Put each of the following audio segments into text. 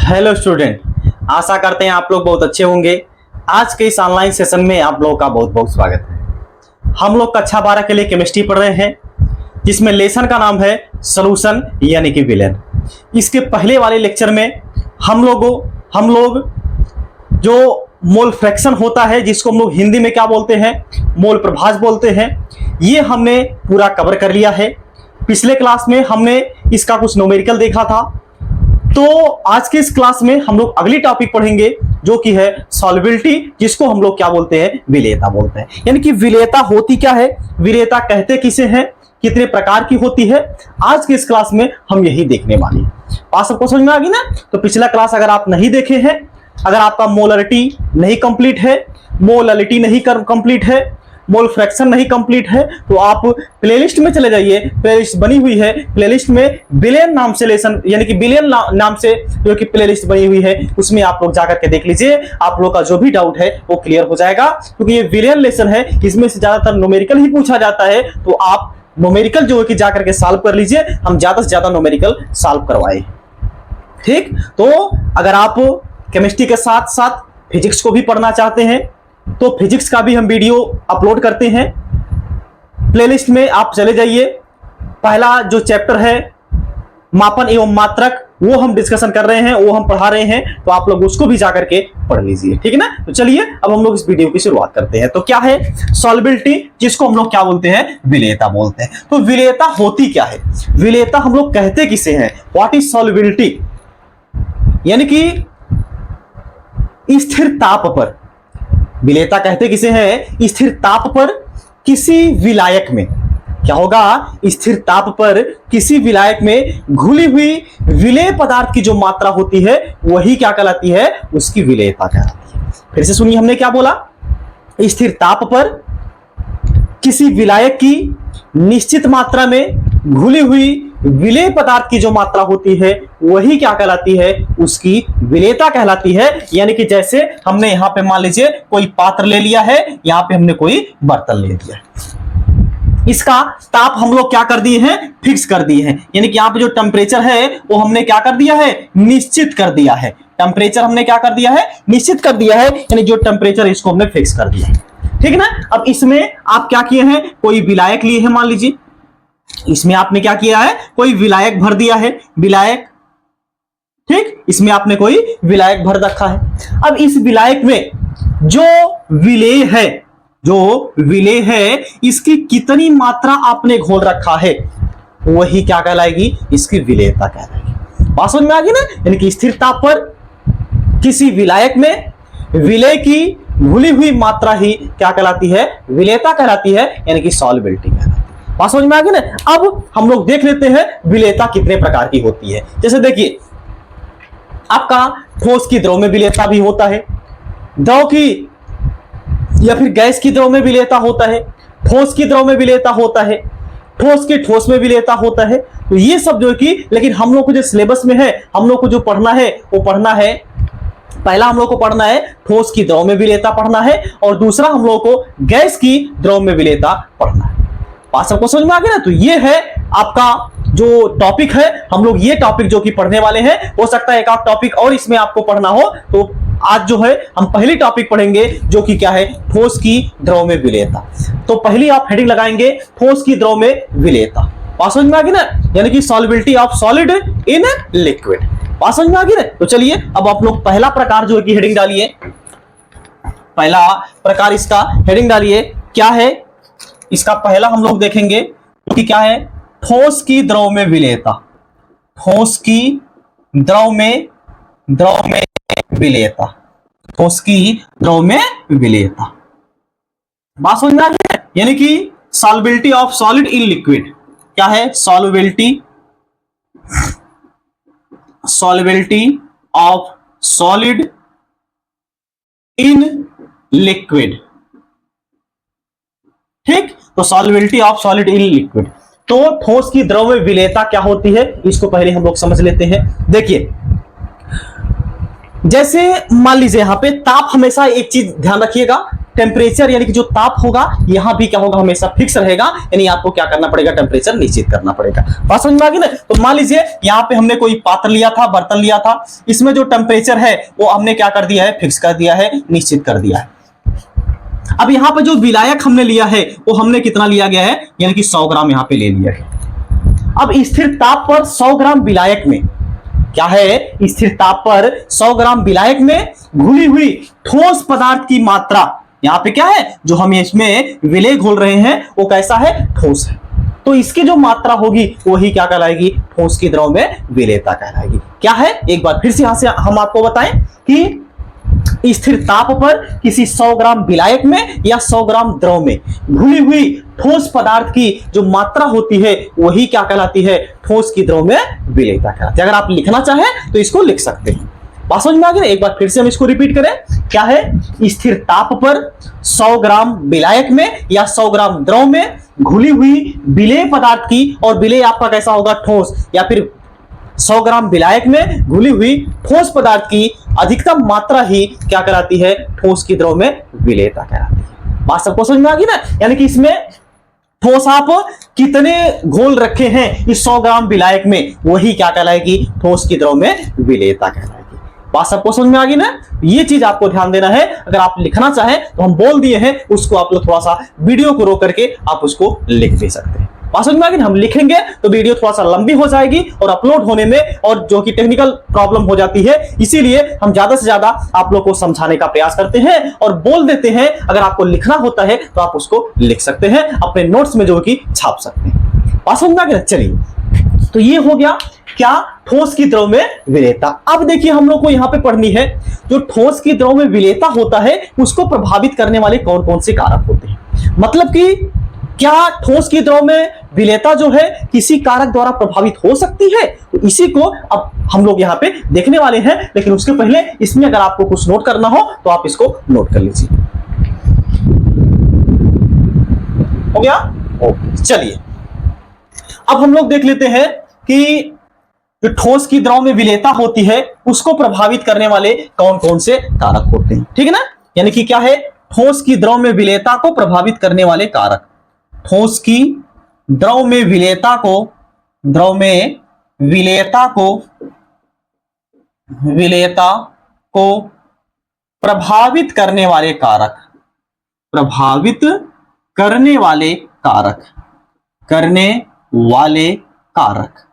Hello student, आशा करते हैं आप लोग बहुत अच्छे होंगे। आज के इस ऑनलाइन सेशन में आप लोगों का बहुत बहुत स्वागत है। हम लोग कक्षा 12 के लिए केमिस्ट्री पढ़ रहे हैं, जिसमें लेसन का नाम है सॉल्यूशन यानी कि विलेन। इसके पहले वाले लेक्चर में हम लोग जो मोल फ्रैक्शन होता है, जिसको हम लोग हिंदी में क्या बोलते हैं, मोल प्रभाज बोलते हैं, ये हमने पूरा कवर कर लिया है। पिछले क्लास में हमने इसका कुछ न्यूमेरिकल देखा था। तो आज के इस क्लास में हम लोग अगली टॉपिक पढ़ेंगे जो कि है सॉल्युबिलिटी, जिसको हम लोग क्या बोलते हैं, विलेयता बोलते हैं। यानी कि विलेयता होती क्या है, विलेयता कहते किसे हैं, कितने प्रकार की होती है, आज के इस क्लास में हम यही देखने वाले हैं। बात सबको समझ में आ गई ना? तो पिछला क्लास अगर आप नहीं देखे हैं, अगर आपका मोलरिटी नहीं कंप्लीट है, मोललिटी नहीं कंप्लीट है, मोल फ्रैक्शन नहीं कंप्लीट है, तो आप प्लेलिस्ट में चले जाइए। प्लेलिस्ट बनी हुई है, प्लेलिस्ट में विलेन नाम से लेसन यानी कि विलेन नाम से जो कि प्लेलिस्ट बनी हुई है, उसमें आप लोग जाकर के देख लीजिए। आप लोग का जो भी डाउट है वो क्लियर हो जाएगा, क्योंकि ये विलेन लेसन है, इसमें से ज्यादातर न्यूमेरिकल ही पूछा जाता है। तो आप न्यूमेरिकल जो है कि जाकर के सॉल्व कर लीजिए, हम ज्यादा से ज्यादा न्यूमेरिकल सॉल्व करवाए। ठीक, तो अगर आप केमिस्ट्री के साथ साथ फिजिक्स को भी पढ़ना चाहते हैं तो फिजिक्स का भी हम वीडियो अपलोड करते हैं। प्लेलिस्ट में आप चले जाइए। पहला जो चैप्टर है मापन एवं मात्रक, वो हम डिस्कशन कर रहे हैं, वो हम पढ़ा रहे हैं, तो आप लोग उसको भी जाकर के पढ़ लीजिए। ठीक है ना? तो चलिए अब हम लोग इस वीडियो की शुरुआत करते हैं। तो क्या है सॉल्युबिलिटी, जिसको हम लोग क्या बोलते हैं, विलेयता बोलते हैं। तो विलेयता होती क्या है, विलेयता हम लोग कहते किसे हैं, व्हाट इज सॉल्युबिलिटी, यानी कि स्थिर ताप पर, विलेयता कहते किसे हैं, स्थिर ताप पर किसी विलायक में क्या होगा, स्थिर ताप पर किसी विलायक में घुली हुई विलेय पदार्थ की जो मात्रा होती है वही क्या कहलाती है, उसकी विलेयता कहलाती है। फिर से सुनिए, हमने क्या बोला, स्थिर ताप पर किसी विलायक की निश्चित मात्रा में घुली हुई विलेय पदार्थ की जो मात्रा होती है वही क्या कहलाती है, उसकी विलेयता कहलाती है। यानी कि जैसे हमने यहां पे मान लीजिए कोई पात्र ले लिया है, यहां पे हमने कोई बर्तन ले लिया है, इसका ताप हम लोग क्या कर दिए हैं, फिक्स कर दिए हैं। यानी कि यहां पे जो टेम्परेचर है वो हमने क्या कर दिया है, निश्चित कर दिया है। टेम्परेचर हमने क्या कर दिया है, निश्चित कर दिया है, यानी जो टेम्परेचर इसको हमने फिक्स कर दिया है। ठीक है ना? अब इसमें आप क्या किए हैं, कोई विलायक लिए हैं, मान लीजिए इसमें आपने क्या किया है, कोई विलायक भर दिया है, विलायक। ठीक, इसमें आपने कोई विलायक भर रखा है। अब इस विलायक में जो विलेय है, जो विलेय है, इसकी कितनी मात्रा आपने घोल रखा है वही क्या कहलाएगी, इसकी विलेयता कहलाएगी। बात समझ में आ गई ना? यानी कि स्थिर ताप पर किसी विलायक में विलेय की घुली हुई मात्रा ही क्या कहलाती है, विलेयता कहलाती है, यानी कि सॉल्युबिलिटी कहलाती है। बात समझ में आ गई ना? अब हम लोग देख लेते हैं विलेयता कितने प्रकार की होती है। जैसे देखिए, आपका ठोस की द्रव में विलेयता भी होता है, द्रव की या फिर गैस की द्रव में विलेयता होता है, ठोस की द्रव में विलेयता होता है, ठोस के ठोस में विलेयता होता है। तो ये सब जो कि, लेकिन हम लोग को जो सिलेबस में है, हम लोग को जो पढ़ना है वो पढ़ना है, पहला हम लोग को पढ़ना है ठोस की द्रव में विलेयता पढ़ना है, और दूसरा हम लोग को गैस की द्रव में विलेयता पढ़ना है। बात सबको समझ में आ गया ना? तो ये है आपका जो टॉपिक है, हम लोग ये टॉपिक जो कि पढ़ने वाले हैं। हो सकता है एक आध टॉपिक और इसमें आपको पढ़ना हो, तो आज जो है हम पहली टॉपिक पढ़ेंगे जो कि क्या है, ठोस की द्रव में विलेयता। तो पहली आप हेडिंग लगाएंगे ठोस की द्रव में विलेयता। बात समझ में आ गई ना? यानी कि solubility of solid in liquid. बात समझ में आ गई ना? तो चलिए अब आप लोग पहला प्रकार जो है कि हेडिंग डालिए, पहला प्रकार इसका हेडिंग डालिए, क्या है इसका पहला हम लोग देखेंगे कि क्या है, ठोस की द्रव में विलेयता। ठोस की द्रव में विलेयता, ठोस की द्रव में विलेयता। बात समझ में आ गई? यानी कि solubility of solid in liquid. क्या है solubility of solid in liquid. ठीक, तो solubility of solid in liquid. तो ठोस की द्रव में विलेयता क्या होती है, इसको पहले हम लोग समझ लेते हैं। देखिए, जैसे मान लीजिए यहां पे ताप, हमेशा एक चीज ध्यान रखिएगा, टेम्परेचर यानी कि जो ताप होगा यहां भी क्या होगा, हमेशा फिक्स रहेगा, यानी आपको क्या करना पड़ेगा, टेम्परेचर निश्चित करना पड़ेगा। बात समझ में आ गई ना। तो मान लीजिए यहां पे हमने कोई पात्र लिया था, बर्तन लिया था, इसमें जो टेम्परेचर है वो हमने क्या कर दिया है, फिक्स कर दिया है, निश्चित कर दिया है। अब यहां पे जो विलायक हमने लिया है वो हमने कितना लिया गया है, यानी कि 100 ग्राम यहां पे ले लिया है। अब स्थिर ताप पर 100 ग्राम विलायक में क्या है, स्थिर ताप पर 100 ग्राम विलायक में घुली हुई ठोस पदार्थ की मात्रा, यहां पे क्या है, जो हम इसमें विलेय घोल रहे हैं वो कैसा है, ठोस है। तो इसकी जो मात्रा होगी वही क्या कहलाएगी, ठोस की द्रव में विलेयता कहलाएगी। क्या है, एक बार फिर से यहां से हम आपको बताएं कि स्थिर ताप पर किसी 100 ग्राम विलायक में या 100 ग्राम द्रव में घुली हुई ठोस पदार्थ की जो मात्रा होती है वही क्या कहलाती है, ठोस की द्रव में विलेयता कहलाती है। अगर आप लिखना चाहें तो इसको लिख सकते हैं। बात समझ में आ गई। एक बार फिर से हम इसको रिपीट करें, क्या है, स्थिर ताप पर 100 ग्राम विलायक में या 100 ग्राम द्रव में घुली हुई विलेय पदार्थ की, और विलेय आपका कैसा होगा, ठोस, या फिर 100 ग्राम विलायक में घुली हुई ठोस पदार्थ की अधिकतम मात्रा ही क्या कहलाती है, ठोस की द्रव में विलेयता कहलाती है। बात सबको समझ में आ गई ना। यानी कि इसमें ठोस आप कितने घोल रखे हैं इस 100 ग्राम विलायक में, वही क्या कहलाएगी, ठोस की द्रव में विलेयता कहलाएगी। बात सबको समझ में आ गई ना। ये चीज आपको ध्यान देना है। अगर आप लिखना चाहें तो हम बोल दिए हैं, उसको आप लोग थोड़ा सा वीडियो को रोक करके आप उसको लिख भी सकते हैं। बात समझ में आ गई। हम लिखेंगे तो वीडियो थोड़ा सा लंबी हो जाएगी और अपलोड होने में, और जो कि टेक्निकल प्रॉब्लम हो जाती है, इसीलिए हम ज्यादा से ज्यादा आप लोग को समझाने का प्रयास करते हैं और बोल देते हैं। अगर आपको लिखना होता है तो आप उसको लिख सकते हैं, अपने नोट्स में जो कि छाप सकते हैं। बात समझ में आ गई। चलिए, तो ये हो गया क्या, ठोस की द्रव में विलेयता। अब देखिए हम लोग को यहां पे पढ़नी है, जो ठोस की द्रव में विलेयता होता है उसको प्रभावित करने वाले कौन कौन से कारक होते हैं। मतलब कि क्या ठोस की द्रव में विलेयता जो है किसी कारक द्वारा प्रभावित हो सकती है, तो इसी को अब हम लोग यहाँ पे देखने वाले हैं। लेकिन उसके पहले इसमें अगर आपको कुछ नोट करना हो तो आप इसको नोट कर लीजिए। हो गया, ओके। चलिए अब हम लोग देख लेते हैं कि जो ठोस की द्रव में विलेयता होती है उसको प्रभावित करने वाले कौन कौन से कारक होते हैं। ठीक है ना। यानी कि क्या है, ठोस की द्रव में विलेयता को प्रभावित करने वाले कारक, ठोस की द्रव में विलेयता को, द्रव में विलेयता को प्रभावित करने वाले कारक, प्रभावित करने वाले कारक, करने वाले कारक।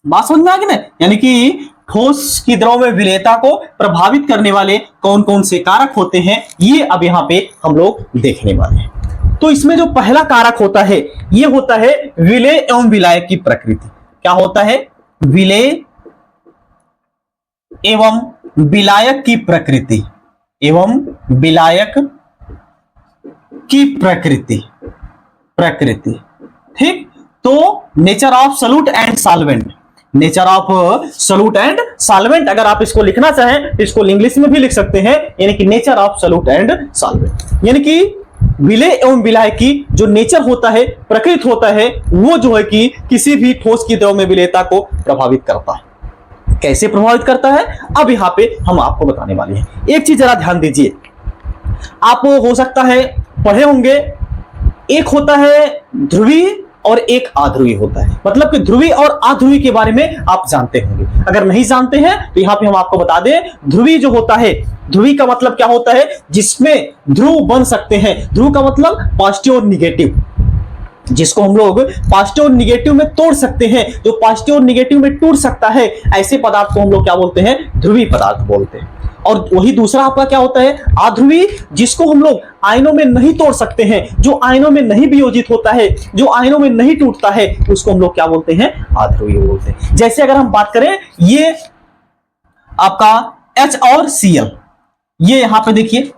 बात समझ में आ गई ना। यानी कि ठोस की द्रव में विलेयता को प्रभावित करने वाले कौन कौन से कारक होते हैं, ये अब यहां पे हम लोग देखने वाले हैं। तो इसमें जो पहला कारक होता है ये होता है विलेय एवं विलायक की प्रकृति। क्या होता है, विलेय एवं विलायक की प्रकृति, एवं विलायक की प्रकृति, प्रकृति। ठीक। तो nature of solute and solvent, nature of solute and solvent, अगर आप इसको लिखना चाहें तो इसको इंग्लिश में भी लिख सकते हैं, यानी कि nature of solute and solvent. यानी कि विलेय एवं विलायक की जो नेचर होता है, प्रकृति होता है, वो जो है कि किसी भी ठोस की द्रव में विलेयता को प्रभावित करता है। कैसे प्रभावित करता है, अब यहां पे हम आपको बताने वाले हैं। एक चीज जरा ध्यान दीजिए, आप हो सकता है पढ़े होंगे, एक होता है ध्रुवीय और एक अध्रुवीय होता है। मतलब कि ध्रुवीय और अध्रुवीय के बारे में आप जानते होंगे। अगर नहीं जानते हैं तो यहां पे हम आपको बता दें, ध्रुवीय जो होता है, ध्रुवीय का मतलब क्या होता है, जिसमें ध्रुव बन सकते हैं। ध्रुव का मतलब पॉजिटिव और निगेटिव, जिसको हम लोग पॉजिटिव और निगेटिव में तोड़ सकते हैं। जो पॉजिटिव और निगेटिव में टूट सकता है, ऐसे पदार्थ को हम लोग क्या बोलते हैं, ध्रुवीय पदार्थ बोलते हैं। और वही दूसरा आपका क्या होता है, अध्रुवीय, जिसको हम लोग आयनों में नहीं तोड़ सकते हैं, जो आयनों में नहीं वियोजित होता है, जो आयनों में नहीं टूटता है, उसको हम लोग क्या बोलते हैं, अध्रुवीय बोलते हैं। जैसे अगर हम बात करें, ये आपका H और Cl, ये यहां पे देखिए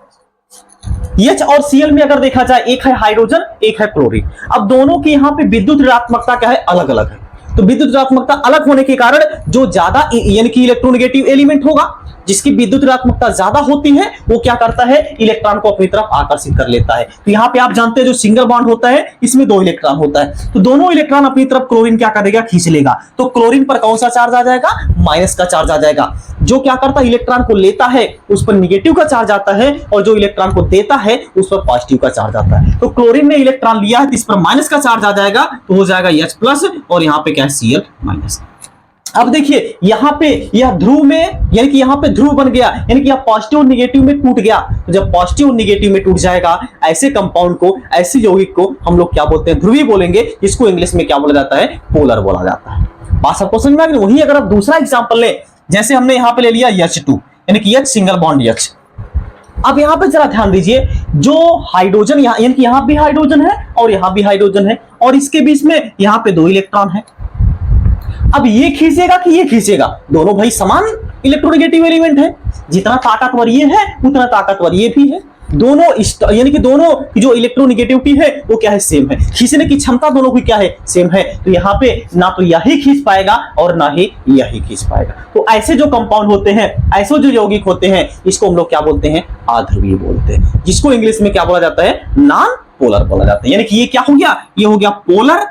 H और Cl में अगर देखा जाए, एक है हाइड्रोजन, एक है क्लोरीन। अब दोनों की यहां पे विद्युत ऋणात्मकता क्या है, अलग अलग है। तो विद्युत ऋणात्मकता अलग होने के कारण जो ज्यादा यानी कि इलेक्ट्रोनेगेटिव एलिमेंट होगा, जिसकी विद्युत ऋणात्मकता ज्यादा होती है, वो क्या करता है, इलेक्ट्रॉन को अपनी तरफ आकर्षित कर लेता है। तो यहाँ पे आप जानते हैं जो सिंगल बॉन्ड होता है, इसमें 2 इलेक्ट्रॉन होता है, तो दोनों इलेक्ट्रॉन अपनी तरफ क्लोरीन क्या करेगा, खींच लेगा। तो क्लोरीन पर कौन सा चार्ज आ जाएगा, माइनस का चार्ज आ जाएगा। जो क्या करता है, इलेक्ट्रॉन को लेता है उस पर निगेटिव का चार्ज आता है, और जो इलेक्ट्रॉन को देता है उस पर पॉजिटिव का चार्ज आता है। तो क्लोरीन ने इलेक्ट्रॉन लिया है तो इस पर माइनस का चार्ज आ जाएगा, तो हो जाएगा H प्लस, और यहाँ पे क्या है Cl माइनस। अब देखिए यहाँ पे यह ध्रुव में, यानी कि यहाँ पे ध्रुव बन गया, यानी कि यह पॉजिटिव और निगेटिव में टूट गया। तो जब पॉजिटिव और निगेटिव में टूट जाएगा, ऐसे कंपाउंड को, ऐसे यौगिक को हम लोग क्या बोलते हैं, ध्रुवीय बोलेंगे, जिसको इंग्लिश में क्या बोला जाता है, पोलर बोला जाता है। बात सबको समझ में आ गई। वहीं अगर आप दूसरा एग्जांपल ले, जैसे हमने यहाँ पे ले लिया H2, यानी कि H सिंगल बॉन्ड H। अब यहाँ पे जरा ध्यान दीजिए, जो हाइड्रोजन यानी कि यहाँ भी हाइड्रोजन है और यहाँ भी हाइड्रोजन है, और इसके बीच में यहाँ पे 2 इलेक्ट्रॉन है। अब ये खींचेगा कि ये खींचेगा, दोनों भाई समान इलेक्ट्रोनेगेटिव एलिमेंट है। जितना ताकतवर ये है उतना ताकतवर ये भी है। दोनों यानी कि दोनों की जो इलेक्ट्रोनेगेटिविटी है वो क्या है, सेम है। खींचने की क्षमता दोनों की क्या है, सेम है। तो यहाँ पे ना तो यही खींच पाएगा और ना ही यही खींच पाएगा। तो ऐसे जो कंपाउंड होते हैं, ऐसे जो यौगिक होते हैं, इसको हम लोग क्या बोलते हैं, अध्रुवीय बोलते हैं, जिसको इंग्लिश में क्या बोला जाता है, नॉन पोलर बोला जाता है। यानी कि ये क्या हो गया, ये हो गया पोलर,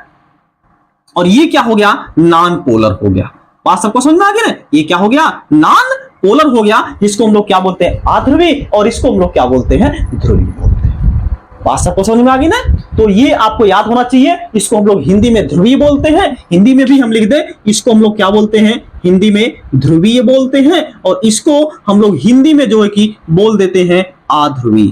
और ये क्या हो गया, नॉन पोलर हो गया। बात सबको समझ में आ गया ना। ये क्या हो गया, नॉन पोलर हो गया, जिसको हम लोग क्या बोलते हैं, अध्रुवीय, और इसको हम लोग क्या बोलते हैं, ध्रुवीय बोलते हैं। बात सबको समझ में आ गई ना। तो ये आपको याद होना चाहिए। इसको हम लोग हिंदी में ध्रुवीय बोलते हैं, हिंदी में भी हम लिख दे, इसको हम लोग क्या बोलते हैं, हिंदी में ध्रुवीय बोलते हैं, और इसको हम लोग हिंदी में जो है कि बोल देते हैं अध्रुवीय।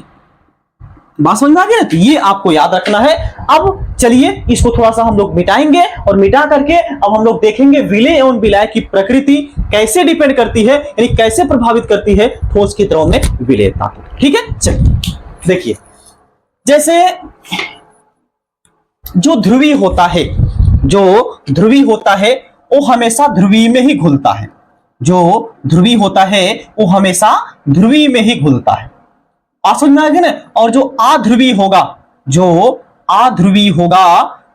बात समझ में आ गया। तो ये आपको याद रखना है। अब चलिए इसको थोड़ा सा हम लोग मिटाएंगे, और मिटा करके अब हम लोग देखेंगे विलय एवं विलायक की प्रकृति कैसे डिपेंड करती है, यानी कैसे प्रभावित करती है ठोस की द्रव में विलयता को। ठीक है, चलिए देखिए, जैसे जो ध्रुवीय होता है, जो ध्रुवीय होता है वो हमेशा ध्रुवीय में ही घुलता है। जो ध्रुवीय होता है वो हमेशा ध्रुवीय में ही घुलता है। आप समझ में आ गया ना। और जो अध्रुवीय होगा, जो अध्रुवीय होगा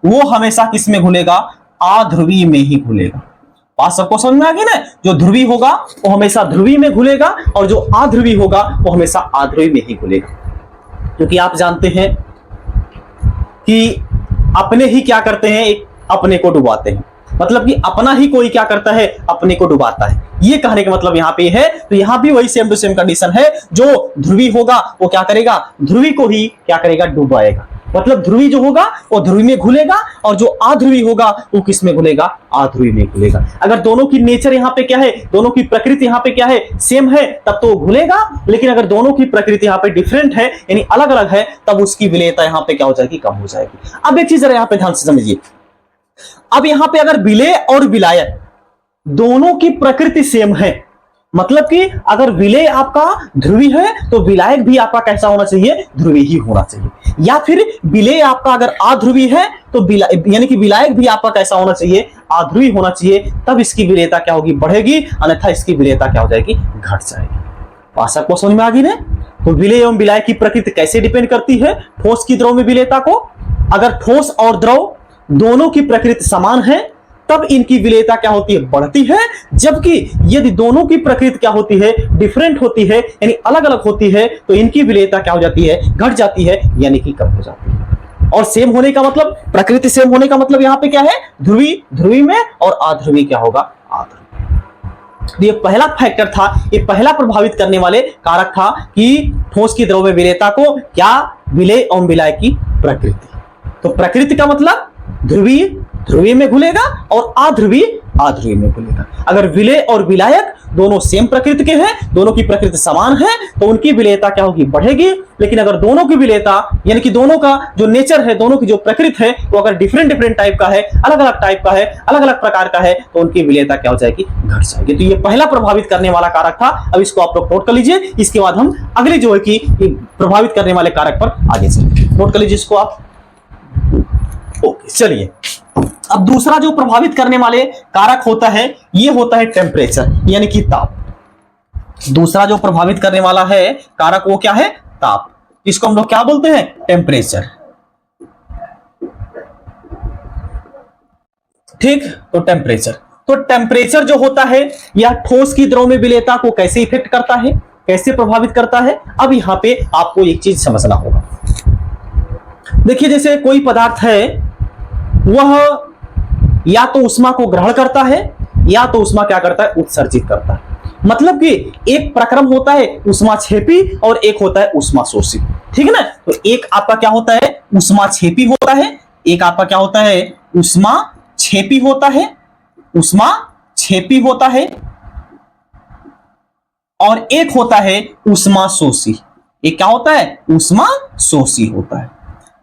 वो हमेशा किस में घुलेगा, अध्रुवीय में ही घुलेगा। बात सबको समझ में आ गई ना। जो ध्रुवीय होगा वो हमेशा ध्रुवीय में घुलेगा, और जो अध्रुवीय होगा वो हमेशा अध्रुवीय में ही घुलेगा। क्योंकि आप जानते हैं कि अपने ही क्या करते हैं, एक अपने को डुबाते हैं। मतलब कि अपना ही कोई क्या करता है, अपने को डुबाता है। ये कहने का मतलब यहाँ पे है। तो यहाँ भी वही सेम टू सेम कंडीशन है। जो ध्रुवीय होगा वो क्या करेगा, ध्रुवीय को ही क्या करेगा, डुबाएगा। मतलब ध्रुवीय जो होगा वो ध्रुवीय में घुलेगा, और जो अध्रुवीय होगा वो किस में घुलेगा, अध्रुवीय में घुलेगा। अगर दोनों की नेचर यहाँ पे क्या है, दोनों की प्रकृति यहाँ पे क्या है, सेम है, तब तो वो घुलेगा। लेकिन अगर दोनों की प्रकृति यहाँ पे डिफरेंट है, यानी अलग अलग है, तब उसकी विलेयता यहाँ पे क्या हो जाएगी, कम हो जाएगी। अब एक चीज जरा यहाँ पे ध्यान से समझिए। अब यहां पे अगर विलेय और विलायक दोनों की प्रकृति सेम है, मतलब कि अगर विलेय आपका ध्रुवीय है तो विलायक भी आपका कैसा होना चाहिए, ध्रुवीय ही होना चाहिए। या फिर विलेय आपका अगर अध्रुवीय है तो यानी कि विलायक भी आपका कैसा होना चाहिए, अध्रुवीय होना चाहिए। तब इसकी विलेयता क्या होगी, बढ़ेगी, अन्यथा इसकी विलेयता क्या हो जाएगी, घट जाएगी। भाषा को समझ में आ गई ना। तो विलेय एवं विलायक की प्रकृति कैसे डिपेंड करती है ठोस की द्रव में विलेयता को। अगर ठोस और द्रव दोनों की प्रकृति समान है तब इनकी विलेयता क्या होती है, बढ़ती है। जबकि यदि दोनों की प्रकृति क्या होती है, डिफरेंट होती है, यानी अलग अलग होती है, तो इनकी विलेयता क्या हो जाती है, घट जाती है, यानी कि कम हो जाती है। और सेम होने का मतलब, प्रकृति सेम होने का मतलब यहाँ पे क्या है, ध्रुवीय ध्रुवीय में, और अध्रुवीय क्या होगा, अध्रुवीय। ये पहला फैक्टर था, ये पहला प्रभावित करने वाले कारक था कि ठोस की द्रव में विलेयता को, क्या, विलेय एवं विलायक की प्रकृति। तो प्रकृति का मतलब ध्रुवीय ध्रुवीय में घुलेगा और अध्रुवीय अध्रुवीय में घुलेगा। अगर विलेय और विलायक दोनों सेम प्रकृति के हैं, दोनों की प्रकृति समान है, तो उनकी विलेयता क्या होगी, बढ़ेगी। लेकिन अगर दोनों की विलेयता यानी कि दोनों का जो नेचर है, दोनों की जो प्रकृति है, वो अगर डिफरेंट डिफरेंट टाइप का है, अलग अलग टाइप का है, अलग अलग प्रकार का है, तो उनकी विलेयता क्या हो जाएगी, घट जाएगी। तो ये पहला प्रभावित करने वाला कारक था। अब इसको आप लोग नोट कर लीजिए। इसके बाद हम अगले जो है कि प्रभावित करने वाले कारक पर आगे चलेंगे। नोट कर लीजिए इसको आप। ओके, चलिए अब दूसरा जो प्रभावित करने वाले कारक होता है, ये होता है टेम्परेचर, यानी कि ताप। दूसरा जो प्रभावित करने वाला है कारक वो क्या है, ताप। इसको हम लोग क्या बोलते हैं, टेम्परेचर। ठीक, तो टेम्परेचर जो होता है यह ठोस की द्रव में विलेयता को कैसे इफेक्ट करता है, कैसे प्रभावित करता है। अब यहां पे आपको एक चीज समझना होगा। देखिए, जैसे कोई पदार्थ है, वह या तो ऊष्मा को ग्रहण करता है या तो ऊष्मा क्या करता है, उत्सर्जित करता है। मतलब कि एक प्रक्रम होता है ऊष्माक्षेपी और एक होता है ऊष्माशोषी, ठीक है ना। तो एक आपका क्या होता है, ऊष्माक्षेपी होता है, एक आपका क्या होता है, ऊष्माक्षेपी होता है, ऊष्माक्षेपी होता है, और एक होता है ऊष्माशोषी। एक क्या होता है, ऊष्माशोषी होता है।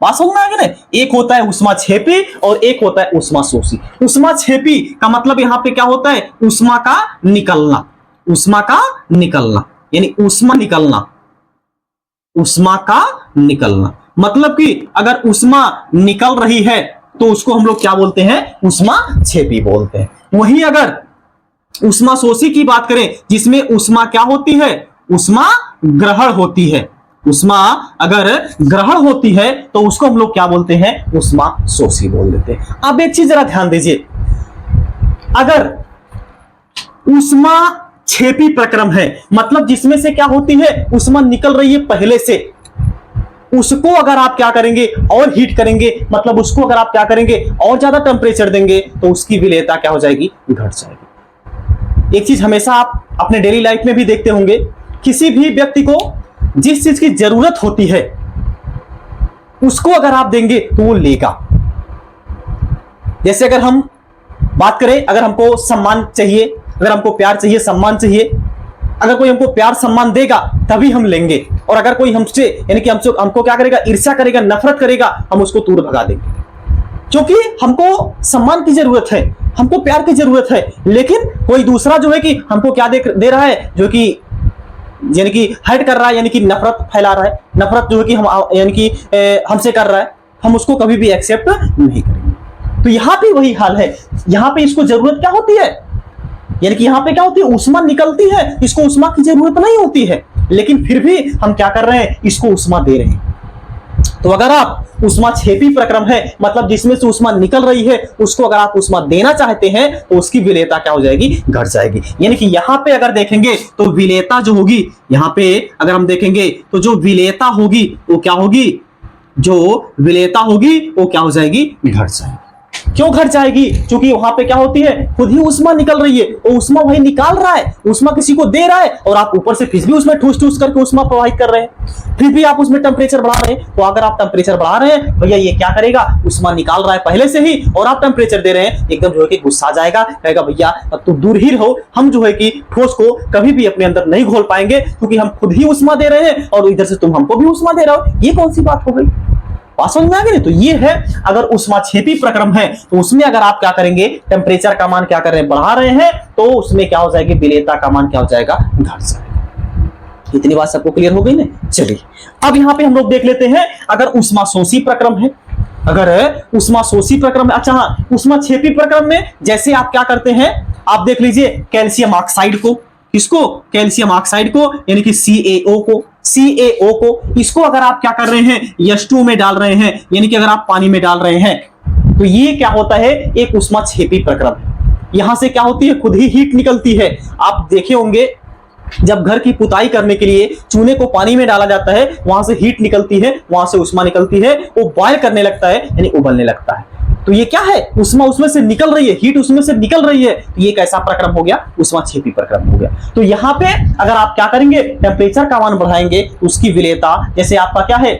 बात समझ में आ गई ना। एक होता है ऊष्माक्षेपी और एक होता है ऊष्माशोषी। ऊष्माक्षेपी का मतलब यहां पे क्या होता है, ऊष्मा का निकलना, ऊष्मा का निकलना, यानी ऊष्मा निकलना, ऊष्मा का निकलना। मतलब कि अगर ऊष्मा निकल रही है तो उसको हम लोग क्या बोलते हैं, ऊष्माक्षेपी बोलते हैं। वहीं अगर ऊष्माशोषी की बात करें जिसमें ऊष्मा क्या होती है, ऊष्मा ग्रहण होती है, ऊष्मा अगर ग्रहण होती है तो उसको हम लोग क्या बोलते हैं, ऊष्माशोषी बोल देते हैं। अब एक चीज जरा ध्यान दीजिए, अगर ऊष्माक्षेपी प्रक्रम है मतलब जिसमें से क्या होती है, ऊष्मा निकल रही है पहले से, उसको अगर आप क्या करेंगे और हीट करेंगे, मतलब उसको अगर आप क्या करेंगे और ज्यादा टेम्परेचर देंगे तो उसकी विलेयता क्या हो जाएगी, घट जाएगी। एक चीज हमेशा आप अपने डेली लाइफ में भी देखते होंगे, किसी भी व्यक्ति को जिस चीज की जरूरत होती है उसको अगर आप देंगे तो वो लेगा। जैसे अगर हम बात करें, अगर हमको सम्मान चाहिए, अगर हमको प्यार चाहिए, सम्मान चाहिए, अगर कोई हमको प्यार सम्मान देगा तभी हम लेंगे, और अगर कोई हमसे यानी कि हमको क्या करेगा, ईर्ष्या करेगा, नफरत करेगा, हम उसको दूर भगा देंगे। क्योंकि हमको सम्मान की जरूरत है, हमको प्यार की जरूरत है, लेकिन कोई दूसरा जो है कि हमको क्या दे रहा है, जो कि यानी कि हर्ट कर रहा है, यानी कि नफरत फैला रहा है, नफरत जो है कि हम यानी कि हमसे कर रहा है, हम उसको कभी भी एक्सेप्ट नहीं करेंगे। तो यहां पे वही हाल है, यहां पे इसको जरूरत क्या होती है, यानी कि यहां पे क्या होती है, ऊष्मा निकलती है, इसको ऊष्मा की जरूरत नहीं होती है, लेकिन फिर भी हम क्या कर रहे हैं, इसको ऊष्मा दे रहे हैं। तो अगर आप ऊष्माक्षेपी प्रक्रम है मतलब जिसमें से ऊष्मा निकल रही है, उसको अगर आप ऊष्मा देना चाहते हैं तो उसकी विलेयता क्या हो जाएगी, घट जाएगी। यानी कि यहां पे अगर देखेंगे तो विलेयता जो होगी, यहां पे अगर हम देखेंगे तो जो विलेयता होगी वो क्या होगी, जो विलेयता होगी वो क्या हो जाएगी, घट जाएगी। क्यों घट जाएगी, क्योंकि वहां पे क्या होती है, खुद ही ऊष्मा निकल रही है, और ऊष्मा वही निकाल रहा है, ऊष्मा किसी को दे रहा है, और आप ऊपर से फिर भी उसमें ठूस ठूस करके ऊष्मा प्रवाहित कर रहे हैं, फिर भी आप उसमें टेम्परेचर बढ़ा रहे हैं। तो अगर आप टेम्परेचर बढ़ा रहे हैं भैया, ये क्या करेगा, ऊष्मा निकाल रहा है पहले से ही, और आप टेम्परेचर दे रहे हैं, एकदम जो है कि गुस्सा आ जाएगा, कहेगा भैया अब तुम दूर ही रहो, हम जो है कि ठोस को कभी भी अपने अंदर नहीं घोल पाएंगे, क्योंकि हम खुद ही ऊष्मा दे रहे हैं और इधर से तुम हमको भी ऊष्मा दे रहे हो, ये कौन सी बात हो गई। समझ में आ गई। तो ये है, अगर ऊष्माक्षेपी प्रक्रम है तो उसमें अगर आप क्या करेंगे, टेम्परेचर का मान क्या कर रहे हैं, बढ़ा रहे हैं, तो उसमें क्या हो जाएगी, विलेयता का मान क्या हो जाएगा, घट जाएगा। इतनी बात सबको क्लियर हो गई ना। चलिए अब यहां पे हम लोग देख लेते हैं, अगर ऊष्माशोषी प्रक्रम है, अगर ऊष्माशोषी प्रक्रम है, अच्छा हाँ, ऊष्माक्षेपी प्रक्रम में जैसे आप क्या करते हैं, आप देख लीजिए कैल्शियम ऑक्साइड को, किसको, कैल्शियम ऑक्साइड को, यानी कि CaO को, इसको अगर आप क्या कर रहे हैं, H2 में डाल रहे हैं, यानी कि अगर आप पानी में डाल रहे हैं, तो ये क्या होता है, एक ऊष्माक्षेपी प्रक्रम है। यहां से क्या होती है, खुद ही हीट निकलती है। आप देखे होंगे जब घर की पुताई करने के लिए चूने को पानी में डाला जाता है, वहां से हीट निकलती है, वहां से ऊष्मा निकलती है, वो बॉयल करने लगता है, यानी उबलने लगता है। तो ये क्या है, ऊष्मा उसमें से निकल रही है, हीट उसमें से निकल रही है, तो ये कैसा प्रक्रम हो गया, ऊष्माक्षेपी प्रक्रम हो गया। तो यहाँ पे अगर आप क्या करेंगे, टेम्परेचर का मान बढ़ाएंगे, उसकी विलेयता, जैसे आपका क्या है,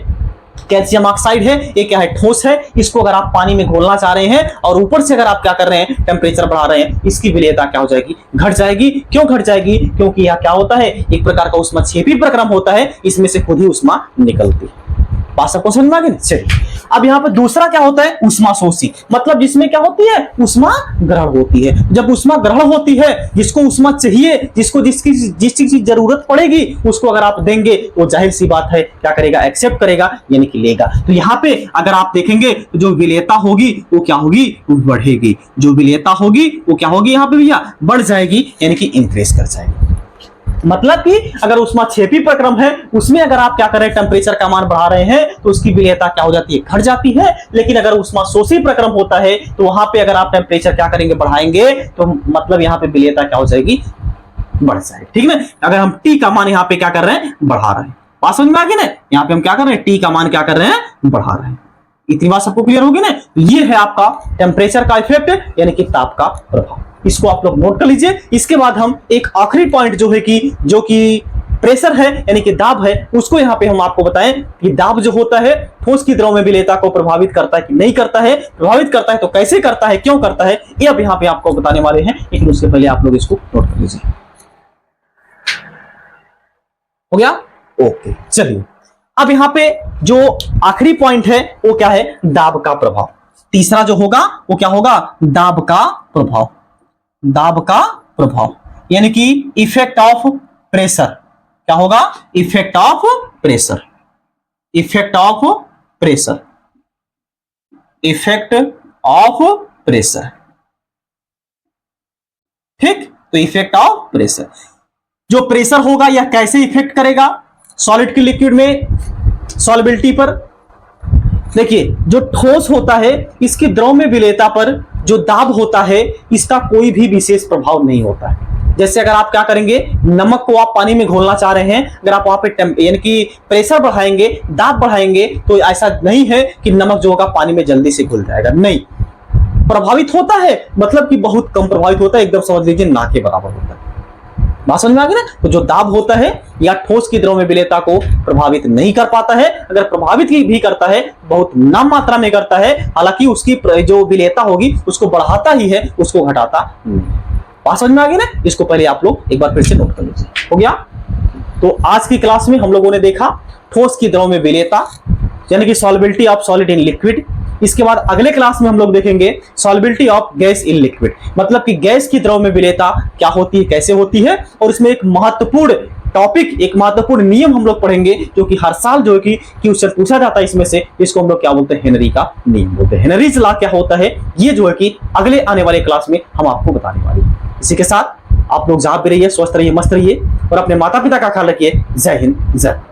कैल्शियम ऑक्साइड है, ये क्या है, ठोस है, इसको अगर आप पानी में घोलना चाह रहे हैं और ऊपर से अगर आप क्या कर रहे हैं, टेम्परेचर बढ़ा रहे हैं, इसकी विलेयता क्या हो जाएगी, घट जाएगी। क्यों घट जाएगी, क्योंकि यह क्या होता है, एक प्रकार का ऊष्माक्षेपी प्रक्रम होता है, इसमें से खुद ही ऊष्मा निकलती है। बात सबको समझ में आ गई। चलिए अब यहाँ पर दूसरा क्या होता है, ऊष्माशोषी, मतलब जिसमें क्या होती है, ऊष्मा ग्रहण होती है। जब ऊष्मा ग्रहण होती है, जिसको ऊष्मा चाहिए, जिसको जिस चीज की जरूरत पड़ेगी, उसको अगर आप देंगे तो जाहिर सी बात है क्या करेगा, एक्सेप्ट करेगा, यानी कि लेगा। तो यहाँ पे अगर आप देखेंगे तो जो विलेयता होगी वो क्या होगी, वो बढ़ेगी। जो विलेयता होगी वो क्या होगी, यहाँ पे भैया बढ़ जाएगी, यानी कि इंक्रीज कर जाएगी। मतलब कि अगर ऊष्माक्षेपी प्रक्रम है, उसमें अगर आप क्या करें, टेम्परेचर का मान बढ़ा रहे हैं, तो उसकी विलेयता क्या हो जाती है, घट जाती है। लेकिन अगर ऊष्माशोषी प्रक्रम होता है तो वहां पे अगर आप टेम्परेचर क्या करेंगे, बढ़ाएंगे, तो मतलब यहाँ पे विलेयता क्या हो जाएगी, बढ़ जाएगी। ठीक है ना। अगर हम टी का मान यहाँ पे क्या कर रहे हैं, बढ़ा रहे हैं। बात समझ में आ गई ना। यहाँ पे हम क्या कर रहे हैं, टी का मान क्या कर रहे हैं, बढ़ा रहे हैं। इतनी बात सबको क्लियर होगी ना। ये है आपका टेम्परेचर का इफेक्ट, यानी कि ताप का प्रभाव। इसको आप लोग नोट कर लीजिए। इसके बाद हम एक आखिरी पॉइंट जो कि प्रेशर है यानी कि दाब है, उसको यहाँ पे हम आपको बताएं कि दाब जो होता है ठोस की द्रव में विलेयता को प्रभावित करता है कि नहीं करता है, प्रभावित करता है तो कैसे करता है, क्यों करता है, ये अब यहाँ पे आपको बताने वाले हैं। लेकिन उससे पहले आप लोग इसको नोट कर लीजिए। हो गया? ओके, चलिए अब यहाँ पे जो आखिरी पॉइंट है वो क्या है? दाब का प्रभाव। तीसरा जो होगा वो क्या होगा? दाब का प्रभाव। दाब का प्रभाव यानी कि इफेक्ट ऑफ प्रेशर। क्या होगा? Effect of pressure. Effect of pressure. Effect of pressure. ठीक, तो इफेक्ट ऑफ प्रेशर, जो प्रेशर होगा यह कैसे इफेक्ट करेगा सॉलिड की लिक्विड में सॉल्युबिलिटी पर। देखिए, जो ठोस होता है इसके द्रव में विलेयता पर जो दाब होता है इसका कोई भी विशेष प्रभाव नहीं होता है। जैसे अगर आप क्या करेंगे, नमक को आप पानी में घोलना चाह रहे हैं, अगर आप वहां पे यानी कि प्रेशर बढ़ाएंगे, दाब बढ़ाएंगे, तो ऐसा नहीं है कि नमक जो होगा पानी में जल्दी से घुल जाएगा। नहीं, प्रभावित होता है, मतलब कि बहुत कम प्रभावित होता है, एकदम समझ लीजिए ना के बराबर होता है। बात समझ में आ गई ना? तो जो दाब होता है या ठोस की द्रव में विलेयता को प्रभावित नहीं कर पाता है, अगर प्रभावित भी करता है बहुत नाम मात्रा में करता है, हालांकि उसकी जो विलेयता होगी उसको बढ़ाता ही है, उसको घटाता नहीं। बात समझ में आ गई ना? इसको पहले आप लोग एक बार फिर से नोट कर लीजिए। हो गया? तो आज की क्लास में हम लोगों ने देखा ठोस की द्रव में विलेयता यानी कि solubility of solid in liquid. इसके बाद अगले क्लास में हम लोग देखेंगे solubility of gas in liquid, मतलब कि गैस की द्रव में विलेयता क्या होती है, कैसे होती है, और इसमें एक महत्वपूर्ण टॉपिक, एक महत्वपूर्ण नियम हम लोग पढ़ेंगे जो कि हर साल जो है कि क्वेश्चन पूछा जाता है इसमें से, इसको हम लोग क्या बोलते हैं? हेनरी का नियम बोलते हैं। हेनरीज लॉ क्या होता है ये जो है कि अगले आने वाले क्लास में हम आपको बताने वाले हैं। इसी के साथ आप लोग जहां पे रहिए स्वस्थ रहिए, मस्त रहिए और अपने माता पिता का ख्याल रखिए। जय हिंद, जय भारत।